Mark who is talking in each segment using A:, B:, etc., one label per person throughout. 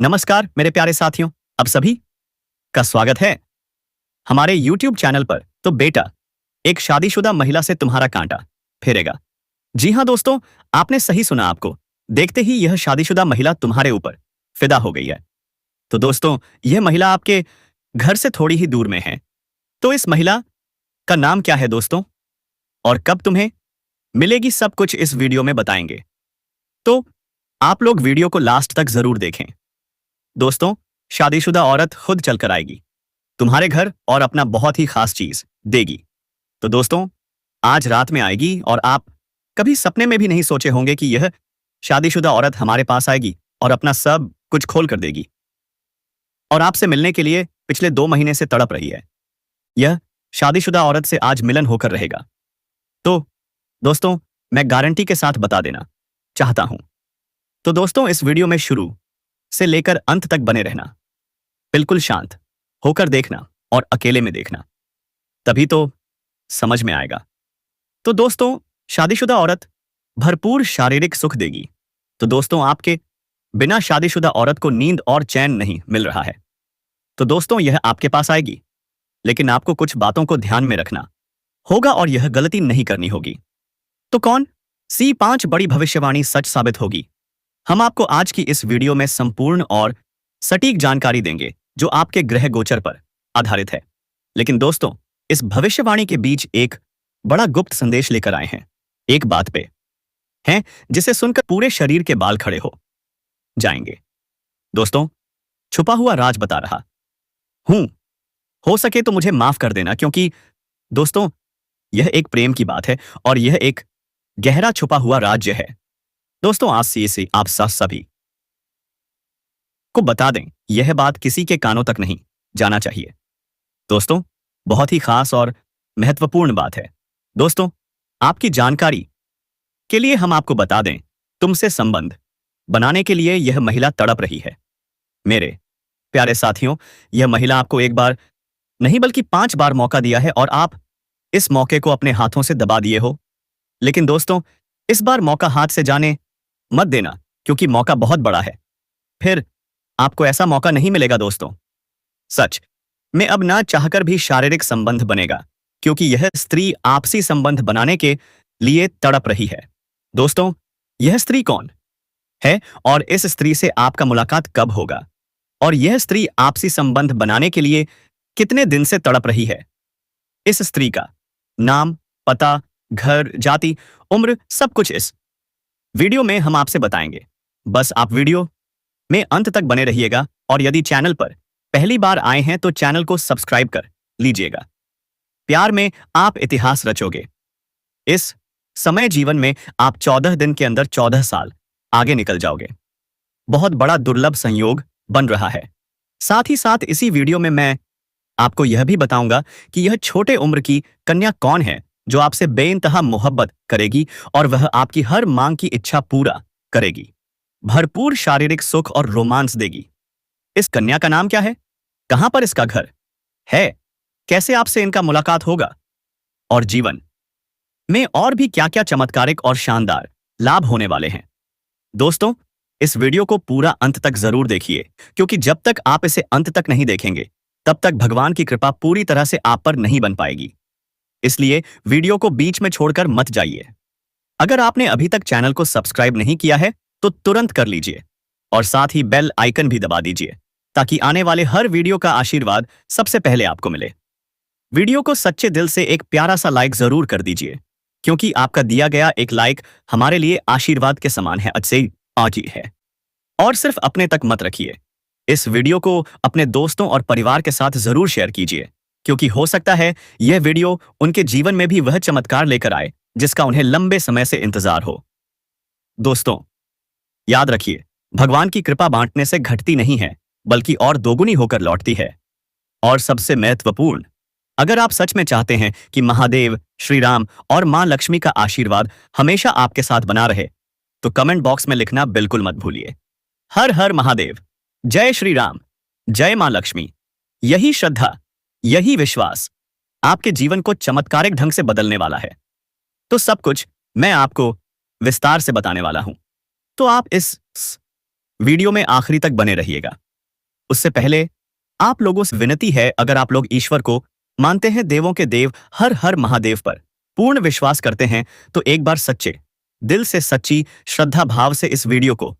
A: नमस्कार मेरे प्यारे साथियों, अब सभी का स्वागत है हमारे YouTube चैनल पर। तो बेटा, एक शादीशुदा महिला से तुम्हारा कांटा फिरेगा। जी हाँ दोस्तों, आपने सही सुना। आपको देखते ही यह शादीशुदा महिला तुम्हारे ऊपर फिदा हो गई है। तो दोस्तों, यह महिला आपके घर से थोड़ी ही दूर में है। तो इस महिला का नाम क्या है दोस्तों, और कब तुम्हें मिलेगी, सब कुछ इस वीडियो में बताएंगे। तो आप लोग वीडियो को लास्ट तक जरूर देखें। दोस्तों, शादीशुदा औरत खुद चलकर आएगी तुम्हारे घर और अपना बहुत ही खास चीज देगी। तो दोस्तों, आज रात में आएगी और आप कभी सपने में भी नहीं सोचे होंगे कि यह शादीशुदा औरत हमारे पास आएगी और अपना सब कुछ खोल कर देगी और आपसे मिलने के लिए पिछले 2 महीने से तड़प रही है। यह शादीशुदा औरत से आज मिलन होकर रहेगा। तो दोस्तों, मैं गारंटी के साथ बता देना चाहता हूं। तो दोस्तों, इस वीडियो में शुरू से लेकर अंत तक बने रहना, बिल्कुल शांत होकर देखना और अकेले में देखना, तभी तो समझ में आएगा। तो दोस्तों, शादीशुदा औरत भरपूर शारीरिक सुख देगी। तो दोस्तों, आपके बिना शादीशुदा औरत को नींद और चैन नहीं मिल रहा है। तो दोस्तों, यह आपके पास आएगी, लेकिन आपको कुछ बातों को ध्यान में रखना होगा और यह गलती नहीं करनी होगी। तो कौन सी 5 बड़ी भविष्यवाणी सच साबित होगी, हम आपको आज की इस वीडियो में संपूर्ण और सटीक जानकारी देंगे, जो आपके ग्रह गोचर पर आधारित है। लेकिन दोस्तों, इस भविष्यवाणी के बीच एक बड़ा गुप्त संदेश लेकर आए हैं। एक बात पे हैं जिसे सुनकर पूरे शरीर के बाल खड़े हो जाएंगे। दोस्तों, छुपा हुआ राज बता रहा हूं। हो सके तो मुझे माफ कर देना, क्योंकि दोस्तों, यह एक प्रेम की बात है और यह एक गहरा छुपा हुआ राज्य है। दोस्तों, आज से इसे आप सभी को बता दें, यह बात किसी के कानों तक नहीं जाना चाहिए। दोस्तों, बहुत ही खास और महत्वपूर्ण बात है। दोस्तों, आपकी जानकारी के लिए हम आपको बता दें, तुमसे संबंध बनाने के लिए यह महिला तड़प रही है। मेरे प्यारे साथियों, यह महिला आपको एक बार नहीं बल्कि 5 बार मौका दिया है और आप इस मौके को अपने हाथों से दबा दिए हो। लेकिन दोस्तों, इस बार मौका हाथ से जाने मत देना, क्योंकि मौका बहुत बड़ा है। फिर आपको ऐसा मौका नहीं मिलेगा। दोस्तों, सच में अब ना चाहकर भी शारीरिक संबंध बनेगा, क्योंकि यह स्त्री आपसी संबंध बनाने के लिए तड़प रही है। दोस्तों, यह स्त्री कौन है और इस स्त्री से आपका मुलाकात कब होगा, और यह स्त्री आपसी संबंध बनाने के लिए कितने दिन से तड़प रही है, इस स्त्री का नाम, पता, घर, जाति, उम्र, सब कुछ इस वीडियो में हम आपसे बताएंगे। बस आप वीडियो में अंत तक बने रहिएगा, और यदि चैनल पर पहली बार आए हैं तो चैनल को सब्सक्राइब कर लीजिएगा। प्यार में आप इतिहास रचोगे। इस समय जीवन में आप 14 दिन के अंदर 14 साल आगे निकल जाओगे। बहुत बड़ा दुर्लभ संयोग बन रहा है। साथ ही साथ इसी वीडियो में मैं आपको यह भी बताऊंगा कि यह छोटे उम्र की कन्या कौन है जो आपसे बेइंतहा मोहब्बत करेगी और वह आपकी हर मांग की इच्छा पूरा करेगी, भरपूर शारीरिक सुख और रोमांस देगी। इस कन्या का नाम क्या है, कहां पर इसका घर है, कैसे आपसे इनका मुलाकात होगा, और जीवन में और भी क्या क्या चमत्कारिक और शानदार लाभ होने वाले हैं। दोस्तों, इस वीडियो को पूरा अंत तक जरूर देखिए, क्योंकि जब तक आप इसे अंत तक नहीं देखेंगे तब तक भगवान की कृपा पूरी तरह से आप पर नहीं बन पाएगी। इसलिए वीडियो को बीच में छोड़कर मत जाइए। अगर आपने अभी तक चैनल को सब्सक्राइब नहीं किया है तो तुरंत कर लीजिए और साथ ही बेल आइकन भी दबा दीजिए, ताकि आने वाले हर वीडियो का आशीर्वाद सबसे पहले आपको मिले। वीडियो को सच्चे दिल से एक प्यारा सा लाइक जरूर कर दीजिए, क्योंकि आपका दिया गया एक लाइक हमारे लिए आशीर्वाद के समान है। आज ही है। और सिर्फ अपने तक मत रखिए, इस वीडियो को अपने दोस्तों और परिवार के साथ जरूर शेयर कीजिए, क्योंकि हो सकता है यह वीडियो उनके जीवन में भी वह चमत्कार लेकर आए जिसका उन्हें लंबे समय से इंतजार हो। दोस्तों, याद रखिए, भगवान की कृपा बांटने से घटती नहीं है, बल्कि और दोगुनी होकर लौटती है। और सबसे महत्वपूर्ण, अगर आप सच में चाहते हैं कि महादेव, श्री राम और मां लक्ष्मी का आशीर्वाद हमेशा आपके साथ बना रहे, तो कमेंट बॉक्स में लिखना बिल्कुल मत भूलिए। हर हर महादेव, जय श्री राम, जय मां लक्ष्मी। यही श्रद्धा, यही विश्वास आपके जीवन को चमत्कारिक ढंग से बदलने वाला है। तो सब कुछ मैं आपको विस्तार से बताने वाला हूं। तो आप इस वीडियो में आखिरी तक बने रहिएगा। उससे पहले आप लोगों से विनती है, अगर आप लोग ईश्वर को मानते हैं, देवों के देव हर हर महादेव पर पूर्ण विश्वास करते हैं, तो एक बार सच्चे दिल से सच्ची श्रद्धा भाव से इस वीडियो को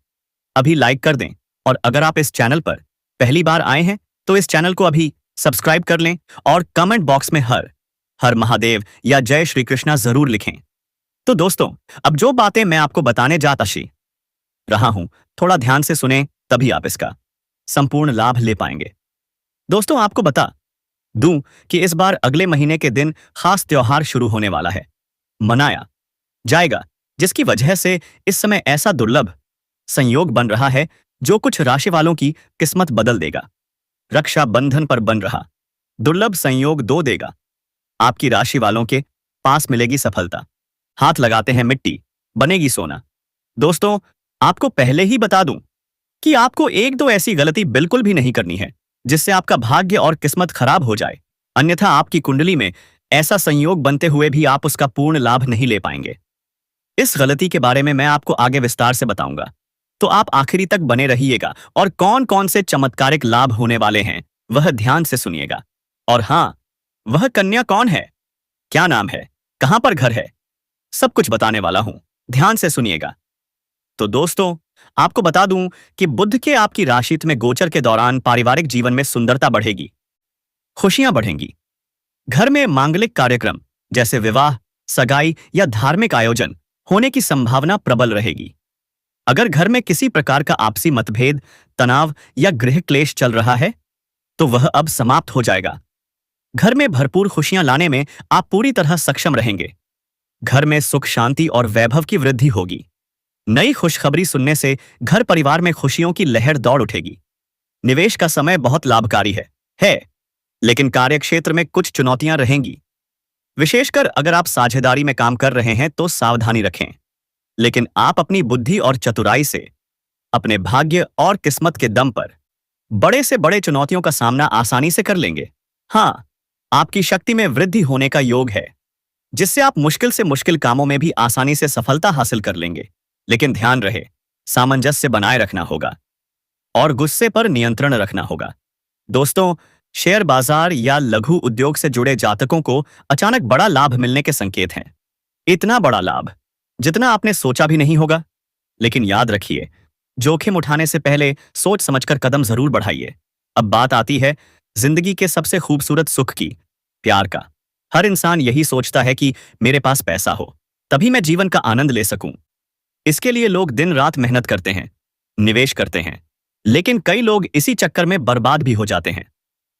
A: अभी लाइक कर दें। और अगर आप इस चैनल पर पहली बार आए हैं तो इस चैनल को अभी सब्सक्राइब कर लें और कमेंट बॉक्स में हर हर महादेव या जय श्री कृष्णा जरूर लिखें। तो दोस्तों, अब जो बातें मैं आपको बताने जाता रहा हूं, थोड़ा ध्यान से सुने, तभी आप इसका संपूर्ण लाभ ले पाएंगे। दोस्तों, आपको बता दूं कि इस बार अगले महीने के दिन खास त्योहार शुरू होने वाला है, मनाया जाएगा, जिसकी वजह से इस समय ऐसा दुर्लभ संयोग बन रहा है जो कुछ राशि वालों की किस्मत बदल देगा। रक्षा बंधन पर बन रहा दुर्लभ संयोग दो देगा। आपकी राशि वालों के पास मिलेगी सफलता। हाथ लगाते हैं मिट्टी, बनेगी सोना। दोस्तों, आपको पहले ही बता दूं कि आपको एक दो ऐसी गलती बिल्कुल भी नहीं करनी है जिससे आपका भाग्य और किस्मत खराब हो जाए, अन्यथा आपकी कुंडली में ऐसा संयोग बनते हुए भी आप उसका पूर्ण लाभ नहीं ले पाएंगे। इस गलती के बारे में मैं आपको आगे विस्तार से बताऊंगा, तो आप आखिरी तक बने रहिएगा और कौन कौन से चमत्कारिक लाभ होने वाले हैं वह ध्यान से सुनिएगा। और हां, वह कन्या कौन है, क्या नाम है, कहां पर घर है, सब कुछ बताने वाला हूं, ध्यान से सुनिएगा। तो दोस्तों, आपको बता दूं कि बुध के आपकी राशि में गोचर के दौरान पारिवारिक जीवन में सुंदरता बढ़ेगी, खुशियां बढ़ेंगी। घर में मांगलिक कार्यक्रम जैसे विवाह, सगाई या धार्मिक आयोजन होने की संभावना प्रबल रहेगी। अगर घर में किसी प्रकार का आपसी मतभेद, तनाव या गृह क्लेश चल रहा है तो वह अब समाप्त हो जाएगा। घर में भरपूर खुशियां लाने में आप पूरी तरह सक्षम रहेंगे। घर में सुख, शांति और वैभव की वृद्धि होगी। नई खुशखबरी सुनने से घर परिवार में खुशियों की लहर दौड़ उठेगी। निवेश का समय बहुत लाभकारी है, लेकिन कार्यक्षेत्र में कुछ चुनौतियां रहेंगी। विशेषकर अगर आप साझेदारी में काम कर रहे हैं तो सावधानी रखें, लेकिन आप अपनी बुद्धि और चतुराई से अपने भाग्य और किस्मत के दम पर बड़े से बड़े चुनौतियों का सामना आसानी से कर लेंगे। हां, आपकी शक्ति में वृद्धि होने का योग है, जिससे आप मुश्किल से मुश्किल कामों में भी आसानी से सफलता हासिल कर लेंगे। लेकिन ध्यान रहे, सामंजस्य बनाए रखना होगा और गुस्से पर नियंत्रण रखना होगा। दोस्तों, शेयर बाजार या लघु उद्योग से जुड़े जातकों को अचानक बड़ा लाभ मिलने के संकेत हैं। इतना बड़ा लाभ जितना आपने सोचा भी नहीं होगा। लेकिन याद रखिए, जोखिम उठाने से पहले सोच समझकर कदम जरूर बढ़ाइए। अब बात आती है जिंदगी के सबसे खूबसूरत सुख की, प्यार का। हर इंसान यही सोचता है कि मेरे पास पैसा हो तभी मैं जीवन का आनंद ले सकूं। इसके लिए लोग दिन रात मेहनत करते हैं, निवेश करते हैं, लेकिन कई लोग इसी चक्कर में बर्बाद भी हो जाते हैं।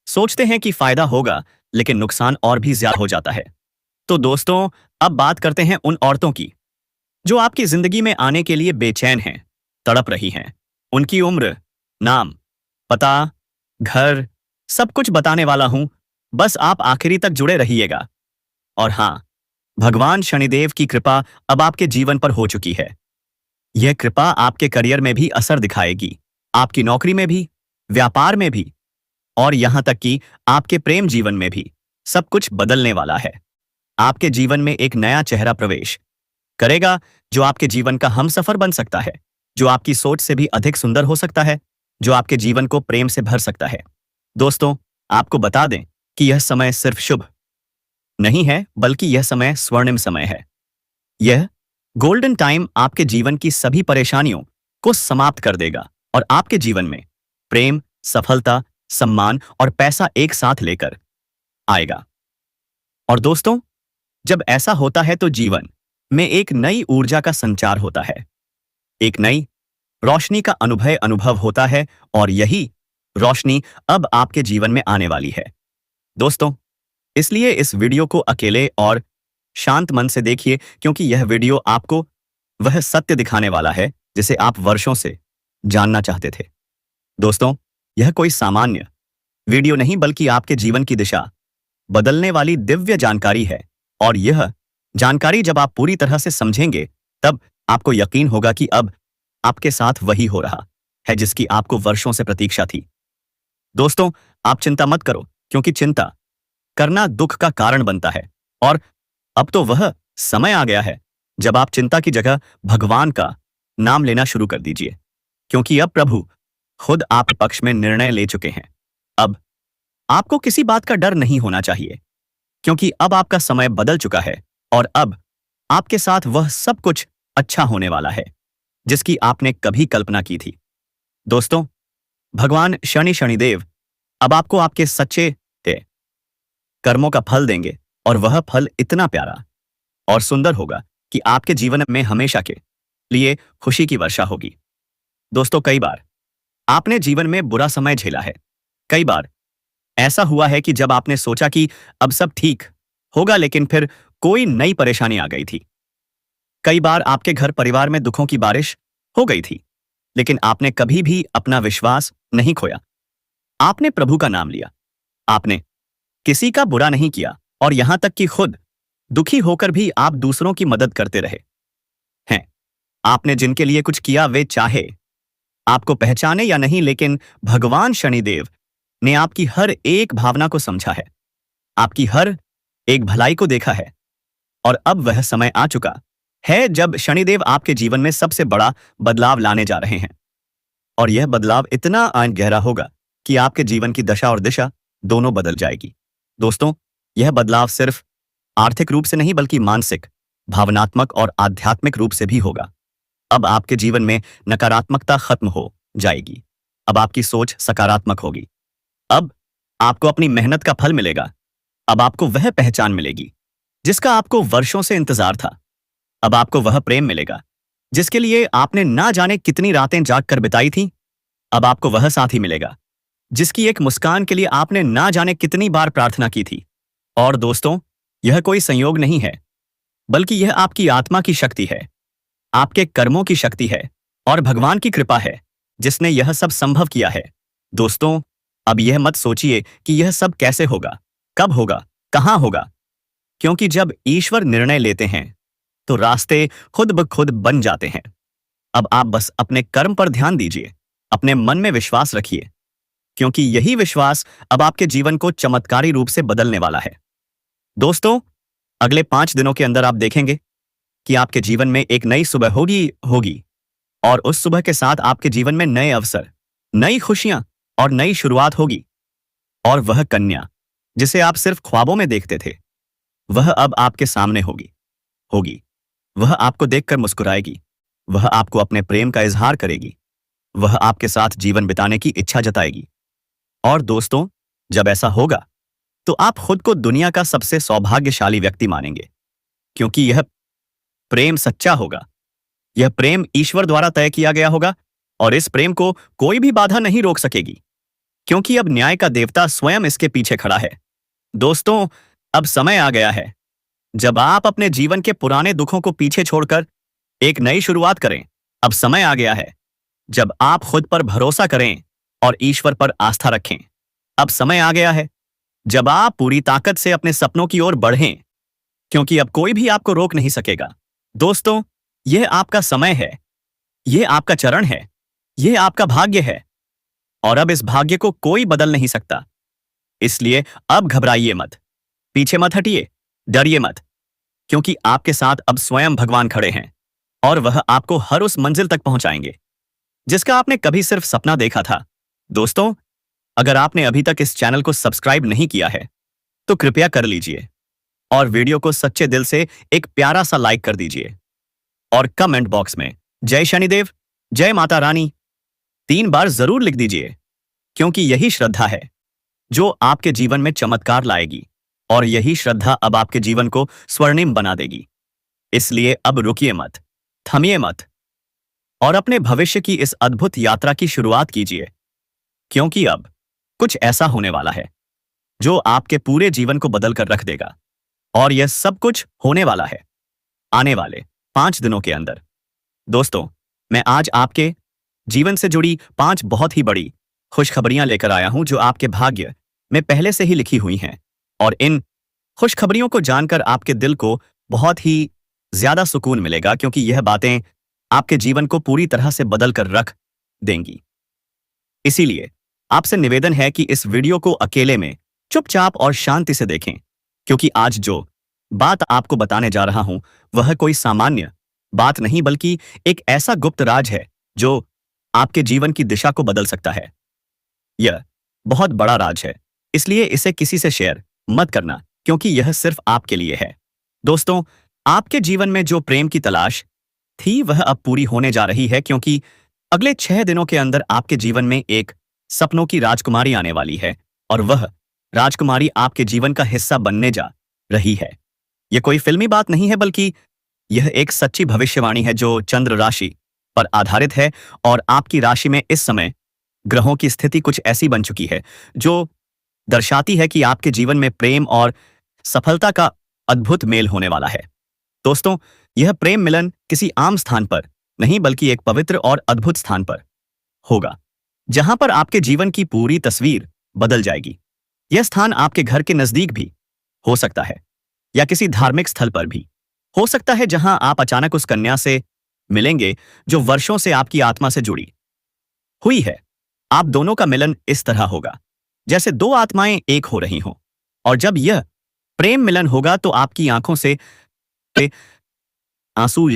A: सोचते हैं कि फायदा होगा, लेकिन नुकसान और भी ज्यादा हो जाता है। तो दोस्तों, अब बात करते हैं उन औरतों की जो आपकी जिंदगी में आने के लिए बेचैन हैं, तड़प रही हैं। उनकी उम्र, नाम, पता, घर, सब कुछ बताने वाला हूं, बस आप आखिरी तक जुड़े रहिएगा। और हां, भगवान शनिदेव की कृपा अब आपके जीवन पर हो चुकी है। यह कृपा आपके करियर में भी असर दिखाएगी, आपकी नौकरी में भी, व्यापार में भी, और यहां तक कि आपके प्रेम जीवन में भी। सब कुछ बदलने वाला है। आपके जीवन में एक नया चेहरा प्रवेश करेगा जो आपके जीवन का हमसफर बन सकता है, जो आपकी सोच से भी अधिक सुंदर हो सकता है, जो आपके जीवन को प्रेम से भर सकता है। दोस्तों, आपको बता दें कि यह समय सिर्फ शुभ नहीं है, बल्कि यह समय स्वर्णिम समय है। यह गोल्डन टाइम आपके जीवन की सभी परेशानियों को समाप्त कर देगा और आपके जीवन में प्रेम, सफलता, सम्मान और पैसा एक साथ लेकर आएगा। और दोस्तों, जब ऐसा होता है तो जीवन में एक नई ऊर्जा का संचार होता है, एक नई रोशनी का अनुभव होता है, और यही रोशनी अब आपके जीवन में आने वाली है। दोस्तों, इसलिए इस वीडियो को अकेले और शांत मन से देखिए, क्योंकि यह वीडियो आपको वह सत्य दिखाने वाला है जिसे आप वर्षों से जानना चाहते थे। दोस्तों, यह कोई सामान्य वीडियो नहीं, बल्कि आपके जीवन की दिशा बदलने वाली दिव्य जानकारी है। और यह जानकारी जब आप पूरी तरह से समझेंगे, तब आपको यकीन होगा कि अब आपके साथ वही हो रहा है जिसकी आपको वर्षों से प्रतीक्षा थी। दोस्तों, आप चिंता मत करो, क्योंकि चिंता करना दुख का कारण बनता है। और अब तो वह समय आ गया है जब आप चिंता की जगह भगवान का नाम लेना शुरू कर दीजिए। क्योंकि अब प्रभु खुद आपके पक्ष में निर्णय ले चुके हैं। अब आपको किसी बात का डर नहीं होना चाहिए, क्योंकि अब आपका समय बदल चुका है और अब आपके साथ वह सब कुछ अच्छा होने वाला है जिसकी आपने कभी कल्पना की थी। दोस्तों, भगवान शनिदेव अब आपको आपके सच्चे कर्मों का फल देंगे और वह फल इतना प्यारा और सुंदर होगा कि आपके जीवन में हमेशा के लिए खुशी की वर्षा होगी। दोस्तों, कई बार आपने जीवन में बुरा समय झेला है। कई बार ऐसा हुआ है कि जब आपने सोचा कि अब सब ठीक होगा, लेकिन फिर कोई नई परेशानी आ गई थी। कई बार आपके घर परिवार में दुखों की बारिश हो गई थी, लेकिन आपने कभी भी अपना विश्वास नहीं खोया। आपने प्रभु का नाम लिया, आपने किसी का बुरा नहीं किया और यहां तक कि खुद दुखी होकर भी आप दूसरों की मदद करते रहे हैं। आपने जिनके लिए कुछ किया वे चाहे आपको पहचाने या नहीं, लेकिन भगवान शनिदेव ने आपकी हर एक भावना को समझा है, आपकी हर एक भलाई को देखा है। और अब वह समय आ चुका है जब शनिदेव आपके जीवन में सबसे बड़ा बदलाव लाने जा रहे हैं। और यह बदलाव इतना गहरा होगा कि आपके जीवन की दशा और दिशा दोनों बदल जाएगी। दोस्तों, यह बदलाव सिर्फ आर्थिक रूप से नहीं बल्कि मानसिक, भावनात्मक और आध्यात्मिक रूप से भी होगा। अब आपके जीवन में नकारात्मकता खत्म हो जाएगी। अब आपकी सोच सकारात्मक होगी। अब आपको अपनी मेहनत का फल मिलेगा। अब आपको वह पहचान मिलेगी जिसका आपको वर्षों से इंतजार था। अब आपको वह प्रेम मिलेगा जिसके लिए आपने ना जाने कितनी रातें जागकर बिताई थी। अब आपको वह साथी मिलेगा जिसकी एक मुस्कान के लिए आपने ना जाने कितनी बार प्रार्थना की थी। और दोस्तों, यह कोई संयोग नहीं है, बल्कि यह आपकी आत्मा की शक्ति है, आपके कर्मों की शक्ति है और भगवान की कृपा है जिसने यह सब संभव किया है। दोस्तों, अब यह मत सोचिए कि यह सब कैसे होगा, कब होगा, कहां होगा, क्योंकि जब ईश्वर निर्णय लेते हैं तो रास्ते खुद ब खुद बन जाते हैं। अब आप बस अपने कर्म पर ध्यान दीजिए, अपने मन में विश्वास रखिए, क्योंकि यही विश्वास अब आपके जीवन को चमत्कारी रूप से बदलने वाला है। दोस्तों, अगले 5 दिनों के अंदर आप देखेंगे कि आपके जीवन में एक नई सुबह होगी और उस सुबह के साथ आपके जीवन में नए अवसर, नई खुशियां और नई शुरुआत होगी। और वह कन्या जिसे आप सिर्फ ख्वाबों में देखते थे, वह अब आपके सामने होगी। वह आपको देखकर मुस्कुराएगी, वह आपको अपने प्रेम का इजहार करेगी, वह आपके साथ जीवन बिताने की इच्छा जताएगी। और दोस्तों, जब ऐसा होगा तो आप खुद को दुनिया का सबसे सौभाग्यशाली व्यक्ति मानेंगे, क्योंकि यह प्रेम सच्चा होगा। यह प्रेम ईश्वर द्वारा तय किया गया होगा और इस प्रेम को कोई भी बाधा नहीं रोक सकेगी, क्योंकि अब न्याय का देवता स्वयं इसके पीछे खड़ा है। दोस्तों, अब समय आ गया है जब आप अपने जीवन के पुराने दुखों को पीछे छोड़कर एक नई शुरुआत करें। अब समय आ गया है जब आप खुद पर भरोसा करें और ईश्वर पर आस्था रखें। अब समय आ गया है जब आप पूरी ताकत से अपने सपनों की ओर बढ़ें, क्योंकि अब कोई भी आपको रोक नहीं सकेगा। दोस्तों, यह आपका समय है, यह आपका चरण है, यह आपका भाग्य है और अब इस भाग्य को कोई बदल नहीं सकता। इसलिए अब घबराइए मत, पीछे मत हटिए, डरिए मत, क्योंकि आपके साथ अब स्वयं भगवान खड़े हैं और वह आपको हर उस मंजिल तक पहुंचाएंगे जिसका आपने कभी सिर्फ सपना देखा था। दोस्तों, अगर आपने अभी तक इस चैनल को सब्सक्राइब नहीं किया है तो कृपया कर लीजिए और वीडियो को सच्चे दिल से एक प्यारा सा लाइक कर दीजिए और कमेंट बॉक्स में जय शनिदेव, जय माता रानी 3 बार जरूर लिख दीजिए, क्योंकि यही श्रद्धा है जो आपके जीवन में चमत्कार लाएगी और यही श्रद्धा अब आपके जीवन को स्वर्णिम बना देगी। इसलिए अब रुकिए मत, थमिए मत और अपने भविष्य की इस अद्भुत यात्रा की शुरुआत कीजिए, क्योंकि अब कुछ ऐसा होने वाला है जो आपके पूरे जीवन को बदल कर रख देगा। और यह सब कुछ होने वाला है आने वाले 5 दिनों के अंदर। दोस्तों, मैं आज आपके जीवन से जुड़ी 5 बहुत ही बड़ी खुशखबरियां लेकर आया हूं जो आपके भाग्य में पहले से ही लिखी हुई हैं। और इन खुशखबरियों को जानकर आपके दिल को बहुत ही ज्यादा सुकून मिलेगा, क्योंकि यह बातें आपके जीवन को पूरी तरह से बदल कर रख देंगी। इसीलिए आपसे निवेदन है कि इस वीडियो को अकेले में चुपचाप और शांति से देखें, क्योंकि आज जो बात आपको बताने जा रहा हूं वह कोई सामान्य बात नहीं बल्कि एक ऐसा गुप्त राज है जो आपके जीवन की दिशा को बदल सकता है। यह बहुत बड़ा राज है, इसलिए इसे किसी से शेयर मत करना, क्योंकि यह सिर्फ आपके लिए है। दोस्तों, आपके जीवन में जो प्रेम की तलाश थी वह अब पूरी होने जा रही है, क्योंकि अगले 6 दिनों के अंदर आपके जीवन में एक सपनों की राजकुमारी आने वाली है और वह राजकुमारी आपके जीवन का हिस्सा बनने जा रही है। यह कोई फिल्मी बात नहीं है, बल्कि यह एक सच्ची भविष्यवाणी है जो चंद्र राशि पर आधारित है और आपकी राशि में इस समय ग्रहों की स्थिति कुछ ऐसी बन चुकी है जो दर्शाती है कि आपके जीवन में प्रेम और सफलता का अद्भुत मेल होने वाला है। दोस्तों, यह प्रेम मिलन किसी आम स्थान पर नहीं, बल्कि एक पवित्र और अद्भुत स्थान पर होगा, जहां पर आपके जीवन की पूरी तस्वीर बदल जाएगी। यह स्थान आपके घर के नजदीक भी हो सकता है या किसी धार्मिक स्थल पर भी हो सकता है, जहां आप अचानक उस कन्या से मिलेंगे जो वर्षों से आपकी आत्मा से जुड़ी हुई है। आप दोनों का मिलन इस तरह होगा जैसे दो आत्माएं एक हो रही हों, और जब यह प्रेम मिलन होगा तो आपकी आंखों से आंसू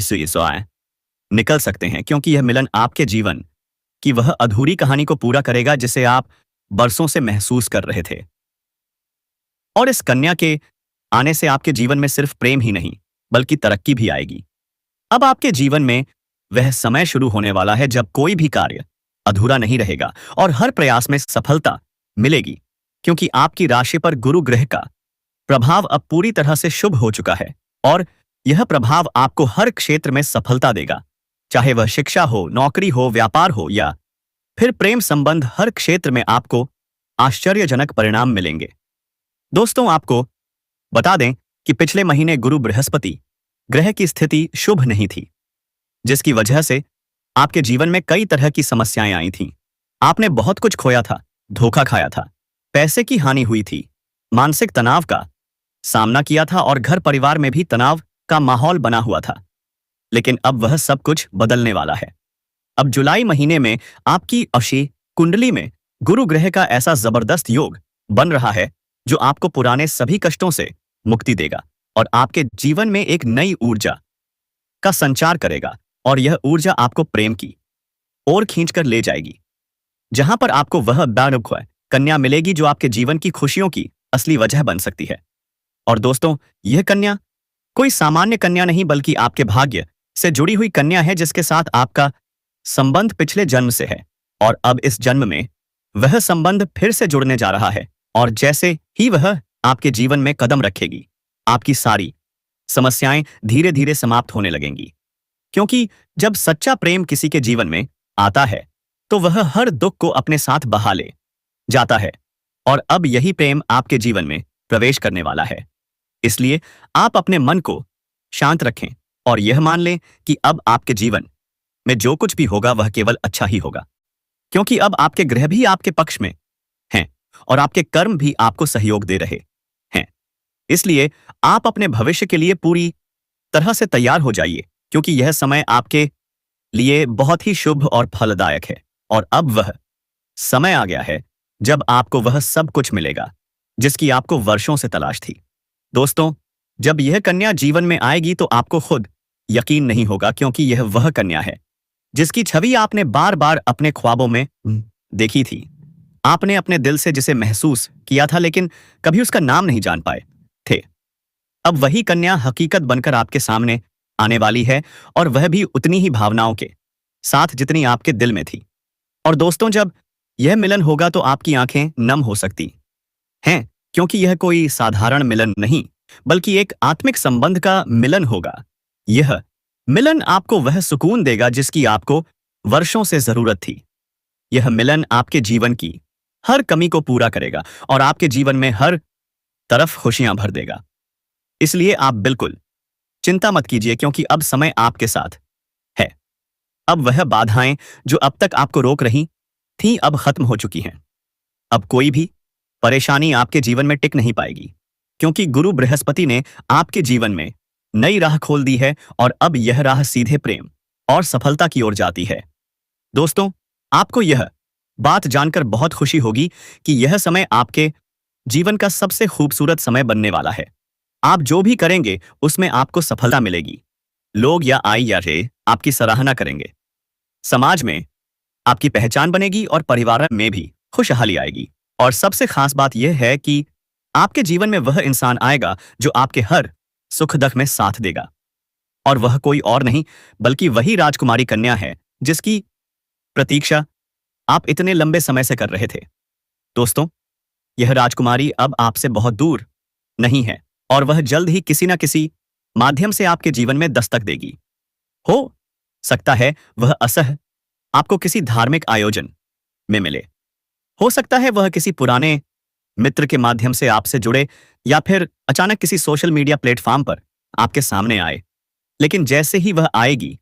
A: निकल सकते हैं, क्योंकि यह मिलन आपके जीवन की वह अधूरी कहानी को पूरा करेगा जिसे आप बरसों से महसूस कर रहे थे। और इस कन्या के आने से आपके जीवन में सिर्फ प्रेम ही नहीं, बल्कि तरक्की भी आएगी। अब आपके जीवन में वह समय शुरू होने वाला है जब कोई भी कार्य अधूरा नहीं रहेगा और हर प्रयास में सफलता मिलेगी, क्योंकि आपकी राशि पर गुरु ग्रह का प्रभाव अब पूरी तरह से शुभ हो चुका है और यह प्रभाव आपको हर क्षेत्र में सफलता देगा, चाहे वह शिक्षा हो, नौकरी हो, व्यापार हो या फिर प्रेम संबंध। हर क्षेत्र में आपको आश्चर्यजनक परिणाम मिलेंगे। दोस्तों, आपको बता दें कि पिछले महीने गुरु बृहस्पति ग्रह की स्थिति शुभ नहीं थी, जिसकी वजह से आपके जीवन में कई तरह की समस्याएं आई थीं। आपने बहुत कुछ खोया था, धोखा खाया था, पैसे की हानि हुई थी, मानसिक तनाव का सामना किया था और घर परिवार में भी तनाव का माहौल बना हुआ था। लेकिन अब वह सब कुछ बदलने वाला है। अब जुलाई महीने में आपकी अशी कुंडली में गुरु ग्रह का ऐसा जबरदस्त योग बन रहा है जो आपको पुराने सभी कष्टों से मुक्ति देगा और आपके जीवन में एक नई ऊर्जा का संचार करेगा, और यह ऊर्जा आपको प्रेम की ओर खींचकर ले जाएगी, जहां पर आपको वह कन्या मिलेगी जो आपके जीवन की खुशियों की असली वजह बन सकती है। और दोस्तों, यह कन्या कोई सामान्य कन्या नहीं, बल्कि आपके भाग्य से जुड़ी हुई कन्या है जिसके साथ आपका संबंध पिछले जन्म से है और अब इस जन्म में वह संबंध फिर से जुड़ने जा रहा है। और जैसे ही वह आपके जीवन में कदम रखेगी, आपकी सारी समस्याएं धीरे धीरे समाप्त होने लगेंगी, क्योंकि जब सच्चा प्रेम किसी के जीवन में आता है तो वह हर दुख को अपने साथ बहा ले जाता है। और अब यही प्रेम आपके जीवन में प्रवेश करने वाला है। इसलिए आप अपने मन को शांत रखें और यह मान लें कि अब आपके जीवन में जो कुछ भी होगा वह केवल अच्छा ही होगा, क्योंकि अब आपके ग्रह भी आपके पक्ष में हैं और आपके कर्म भी आपको सहयोग दे रहे हैं। इसलिए आप अपने भविष्य के लिए पूरी तरह से तैयार हो जाइए, क्योंकि यह समय आपके लिए बहुत ही शुभ और फलदायक है। और अब वह समय आ गया है जब आपको वह सब कुछ मिलेगा जिसकी आपको वर्षों से तलाश थी। दोस्तों, जब यह कन्या जीवन में आएगी तो आपको खुद यकीन नहीं होगा, क्योंकि यह वह कन्या है जिसकी छवि आपने बार बार अपने ख्वाबों में देखी थी। आपने अपने दिल से जिसे महसूस किया था, लेकिन कभी उसका नाम नहीं जान पाए थे। अब वही कन्या हकीकत बनकर आपके सामने आने वाली है, और वह भी उतनी ही भावनाओं के साथ जितनी आपके दिल में थी। और दोस्तों, जब यह मिलन होगा तो आपकी आंखें नम हो सकती हैं, क्योंकि यह कोई साधारण मिलन नहीं, बल्कि एक आत्मिक संबंध का मिलन होगा। यह मिलन आपको वह सुकून देगा जिसकी आपको वर्षों से जरूरत थी। यह मिलन आपके जीवन की हर कमी को पूरा करेगा और आपके जीवन में हर तरफ खुशियां भर देगा। इसलिए आप बिल्कुल चिंता मत कीजिए, क्योंकि अब समय आपके साथ है। अब वह बाधाएं जो अब तक आपको रोक रही थीं अब खत्म हो चुकी हैं। अब कोई भी परेशानी आपके जीवन में टिक नहीं पाएगी, क्योंकि गुरु बृहस्पति ने आपके जीवन में नई राह खोल दी है और अब यह राह सीधे प्रेम और सफलता की ओर जाती है। दोस्तों, आपको यह बात जानकर बहुत खुशी होगी कि यह समय आपके जीवन का सबसे खूबसूरत समय बनने वाला है। आप जो भी करेंगे उसमें आपको सफलता मिलेगी। लोग या आई या रे आपकी सराहना करेंगे। समाज में आपकी पहचान बनेगी और परिवार में भी खुशहाली आएगी। और सबसे खास बात यह है कि आपके जीवन में वह इंसान आएगा जो आपके हर सुख दुख में साथ देगा। और वह कोई और नहीं बल्कि वही राजकुमारी कन्या है जिसकी प्रतीक्षा आप इतने लंबे समय से कर रहे थे। दोस्तों, यह राजकुमारी अब आपसे बहुत दूर नहीं है और वह जल्द ही किसी न किसी माध्यम से आपके जीवन में दस्तक देगी। हो सकता है वह असह आपको किसी धार्मिक आयोजन में मिले, हो सकता है वह किसी पुराने मित्र के माध्यम से आपसे जुड़े, या फिर अचानक किसी सोशल मीडिया प्लेटफॉर्म पर आपके सामने आए। लेकिन जैसे ही वह आएगी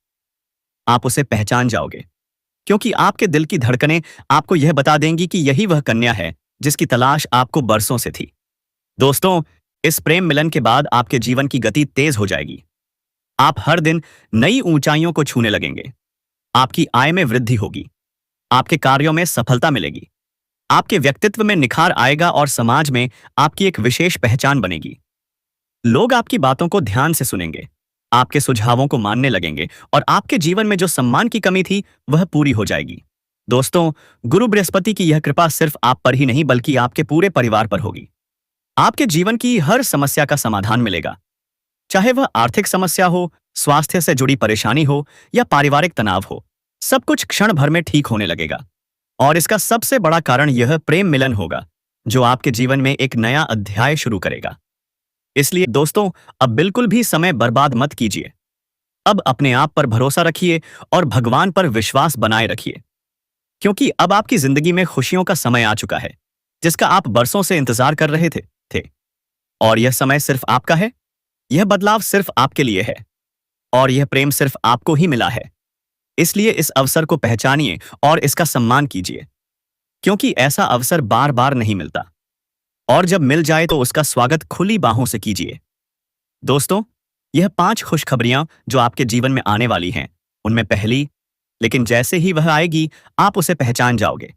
A: आप उसे पहचान जाओगे, क्योंकि आपके दिल की धड़कनें आपको यह बता देंगी कि यही वह कन्या है जिसकी तलाश आपको बरसों से थी। दोस्तों, इस प्रेम मिलन के बाद आपके जीवन की गति तेज हो जाएगी। आप हर दिन नई ऊंचाइयों को छूने लगेंगे। आपकी आय में वृद्धि होगी, आपके कार्यों में सफलता मिलेगी, आपके व्यक्तित्व में निखार आएगा और समाज में आपकी एक विशेष पहचान बनेगी। लोग आपकी बातों को ध्यान से सुनेंगे, आपके सुझावों को मानने लगेंगे और आपके जीवन में जो सम्मान की कमी थी वह पूरी हो जाएगी। दोस्तों, गुरु बृहस्पति की यह कृपा सिर्फ आप पर ही नहीं बल्कि आपके पूरे परिवार पर होगी। आपके जीवन की हर समस्या का समाधान मिलेगा, चाहे वह आर्थिक समस्या हो, स्वास्थ्य से जुड़ी परेशानी हो या पारिवारिक तनाव हो। सब कुछ क्षण भर में ठीक होने लगेगा। और इसका सबसे बड़ा कारण यह प्रेम मिलन होगा जो आपके जीवन में एक नया अध्याय शुरू करेगा। इसलिए दोस्तों, अब बिल्कुल भी समय बर्बाद मत कीजिए। अब अपने आप पर भरोसा रखिए और भगवान पर विश्वास बनाए रखिए, क्योंकि अब आपकी जिंदगी में खुशियों का समय आ चुका है जिसका आप बरसों से इंतजार कर रहे थे। और यह समय सिर्फ आपका है, यह बदलाव सिर्फ आपके लिए है और यह प्रेम सिर्फ आपको ही मिला है। इसलिए इस अवसर को पहचानिए और इसका सम्मान कीजिए, क्योंकि ऐसा अवसर बार बार नहीं मिलता और जब मिल जाए तो उसका स्वागत खुली बाहों से कीजिए। दोस्तों, यह 5 खुशखबरियां जो आपके जीवन में आने वाली हैं, उनमें पहली, लेकिन जैसे ही वह आएगी आप उसे पहचान जाओगे,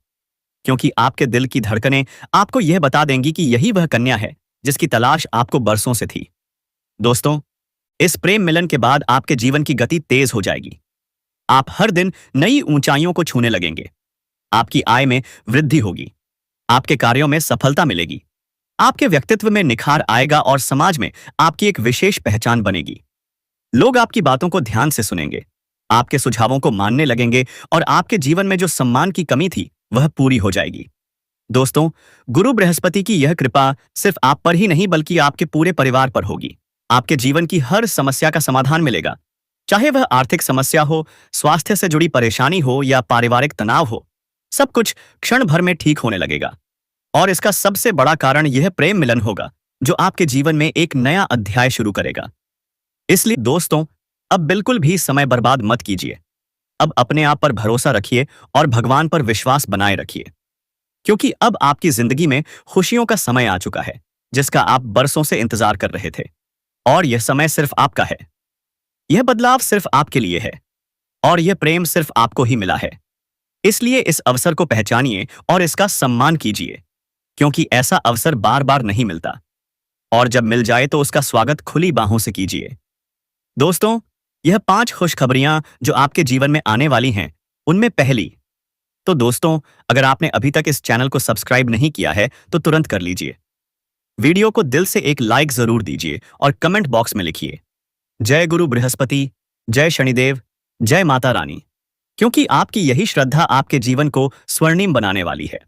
A: क्योंकि आपके दिल की धड़कनें आपको यह बता देंगी कि यही वह कन्या है जिसकी तलाश आपको बरसों से थी। दोस्तों, इस प्रेम मिलन के बाद आपके जीवन की गति तेज हो जाएगी। आप हर दिन नई ऊंचाइयों को छूने लगेंगे, आपकी आय में वृद्धि होगी, आपके कार्यों में सफलता मिलेगी, आपके व्यक्तित्व में निखार आएगा और समाज में आपकी एक विशेष पहचान बनेगी। लोग आपकी बातों को ध्यान से सुनेंगे, आपके सुझावों को मानने लगेंगे और आपके जीवन में जो सम्मान की कमी थी वह पूरी हो जाएगी। दोस्तों, गुरु बृहस्पति की यह कृपा सिर्फ आप पर ही नहीं बल्कि आपके पूरे परिवार पर होगी। आपके जीवन की हर समस्या का समाधान मिलेगा, चाहे वह आर्थिक समस्या हो, स्वास्थ्य से जुड़ी परेशानी हो या पारिवारिक तनाव हो। सब कुछ क्षण भर में ठीक होने लगेगा और इसका सबसे बड़ा कारण यह प्रेम मिलन होगा जो आपके जीवन में एक नया अध्याय शुरू करेगा। इसलिए दोस्तों, अब बिल्कुल भी समय बर्बाद मत कीजिए। अब अपने आप पर भरोसा रखिए और भगवान पर विश्वास बनाए रखिए, क्योंकि अब आपकी जिंदगी में खुशियों का समय आ चुका है जिसका आप बरसों से इंतजार कर रहे थे। और यह समय सिर्फ आपका है, यह बदलाव सिर्फ आपके लिए है और यह प्रेम सिर्फ आपको ही मिला है। इसलिए इस अवसर को पहचानिए और इसका सम्मान कीजिए, क्योंकि ऐसा अवसर बार बार नहीं मिलता और जब मिल जाए तो उसका स्वागत खुली बाहों से कीजिए। दोस्तों, यह 5 खुशखबरियां जो आपके जीवन में आने वाली हैं, उनमें पहली। तो दोस्तों, अगर आपने अभी तक इस चैनल को सब्सक्राइब नहीं किया है तो तुरंत कर लीजिए। वीडियो को दिल से एक लाइक जरूर दीजिए और कमेंट बॉक्स में लिखिए जय गुरु बृहस्पति, जय शनिदेव, जय माता रानी, क्योंकि आपकी यही श्रद्धा आपके जीवन को स्वर्णिम बनाने वाली है।